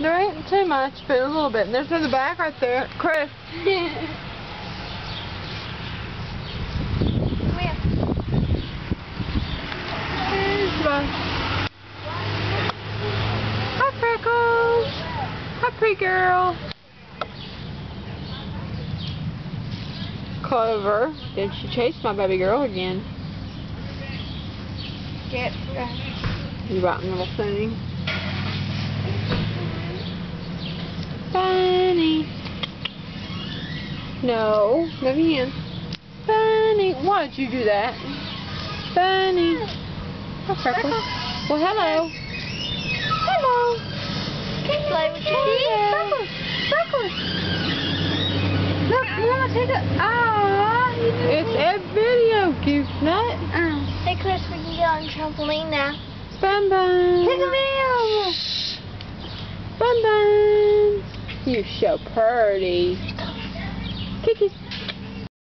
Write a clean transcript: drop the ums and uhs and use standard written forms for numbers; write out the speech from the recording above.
There ain't too much, but a little bit. There's in the back right there. Chris. Come here. Here's one. Hi, Freckles. Hi, pretty girl. Clover. Did she chase my baby girl again? Get You rotten little thing. Bunny. No. Move in. Bunny. Why did you do that? Bunny. Oh, Freckles. Well, hello. Hello. Can you play with your Freckles. Freckles. Look, Mama, take it. Ah, it's a video, goof nut. Hey, Chris, we can get on the trampoline now. Bun bun. Take a video. Bun bun. You're so pretty.